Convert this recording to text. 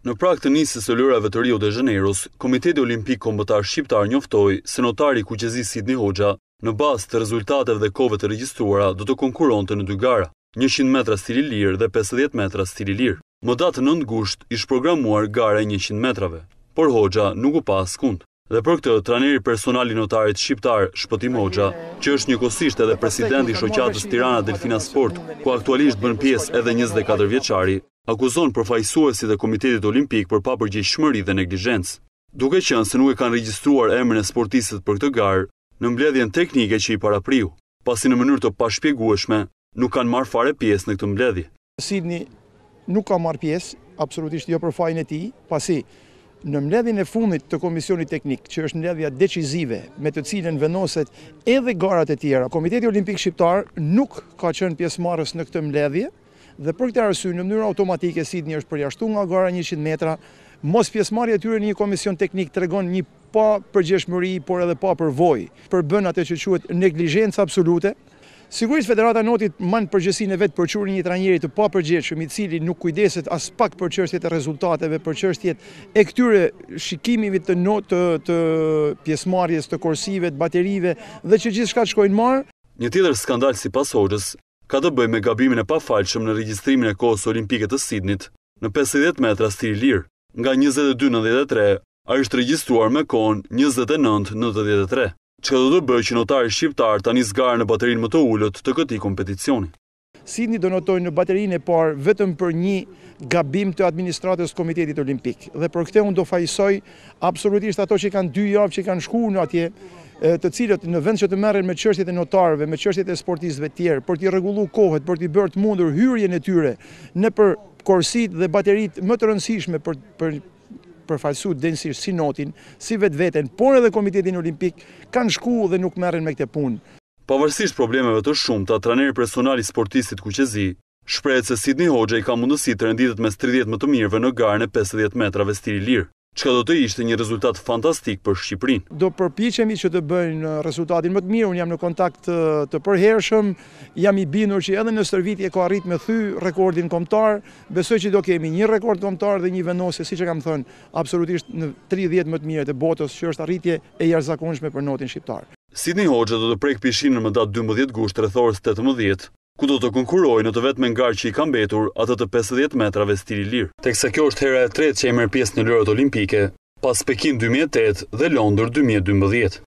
Në prag të nisjes së lojrave të Rio de Janeiros, Komiteti Olimpik Kombëtar Shqiptar njoftoi se notari i Kuqezisë Sidney Hoxha, në bazë të rezultateve dhe kohëve të regjistruara, do të konkuronte në 2 gara, 100 metra stili lir dhe 50 metra stili lir. Më datë 9 gusht ish programuar gara e 100 metrave, por Hoxha nuk u pa askund. Dhe për këtë, trajneri personal i notarit shqiptar Shpëtim Hoxha, që është njëkohësisht edhe presidenti i shoqatës Tirana Delfina Sport, ku aktualisht bën pjesë edhe 24 vjeçari, akuzon përfaqësuesit e Komitetit Olimpik për papërgjegjshmëri dhe neglizhencë, duke qenë se nuk e kanë regjistruar emrin e sportistët për këtë garë në mbledhjen teknike që i parapriu, pasi në mënyrë të pashpjegueshme nuk kanë marrë fare pjesë në këtë mbledhje. Sidney nuk ka marrë pjesë, absolutisht jo për fajin e tij, pasi në mbledhjen e fundit të komisionit teknik, që është mbledhja decizive me të cilën vendoset edhe garat e tjera, Komiteti Olimpik Shqiptar nuk ka qenë pjesëmarrës në këtë mbledhje dhe për këtë arsye në mënyrë automatike Sidney është përjashtuar nga gara 100 metra. Mos pjesëmarrja e tyre në një komision teknik tregon një pa përgjegjshmëri, por edhe pa përvojë, përbën atë që quhet neglizhencë absolute. Sigurisht Federata Notit man përgjegjësinë e vet për çurin një trajneri të papërgjegjshëm i cili nuk kujdeset as pak për çështjet e rezultateve, për çështjet e këtyre shikimeve të pjesëmarrjes të korsive, të baterive dhe që gjithçka të shkojnë marr. Një tjetër skandal sipas Hoxhës ka të bëjë me gabimin e pafalshëm në regjistrimin e kohës olimpike të Sidneyt në 50 metra stili lir. Nga 22:93, ai është regjistruar me kohën 29:93. Çka do të bëjë që notari shqiptar tani zgarë në baterinë më të ulët të këtij kompeticioni. Sidney do notojë në baterinë e parë vetëm për një gabim të administratës Komitetit Olimpik. Dhe për këtë unë do fajsoj absolutisht ato që kanë 2 javë që kanë shkuar në atje, të cilët në vend që të merren me çështjet e notarëve, me çështjet e sportistëve të tjerë, për t'i rregulluar kohët, për t'i bërë të mundur hyrjen e tyre nëpër korsit dhe bateritë më të rëndësishme për falsu densisht si notin, si vetveten, por edhe Komitetin Olimpik kanë shkuar dhe nuk merren me këtë punë. Pavarësisht problemeve të shumta, trajneri personal i sportistit Kuqezi shprehet se Sidney Hoxha i ka mundësi të renditet mes 30 më të mirëve në garën e 50 metrave stili lir, çka do të ishte një rezultat fantastik për Shqipërinë. Do përpiqemi që të bëjnë rezultatin më të mirë. Unë jam në kontakt të përhershëm, jam i bindur që edhe në stërvitje ka arrit me thy rekordin kombëtar. Besoj që do kemi një rekord kombëtar dhe një vendosje, siç e kam thënë, absolutisht në 30 më të mirët e botës, që është arritje e jashtëzakonshme për notin shqiptar. Sidney Hoxha do të prek pishinën më datë 12 gusht rreth orës 18, ku do të konkurojë në të vetmen garë që i ka mbetur, atë të 50 metrave stili lir. Teksa kjo është hera e tretë që e merr pjesë në lojrat olimpike, pas Pekin 2008 dhe Londër 2012.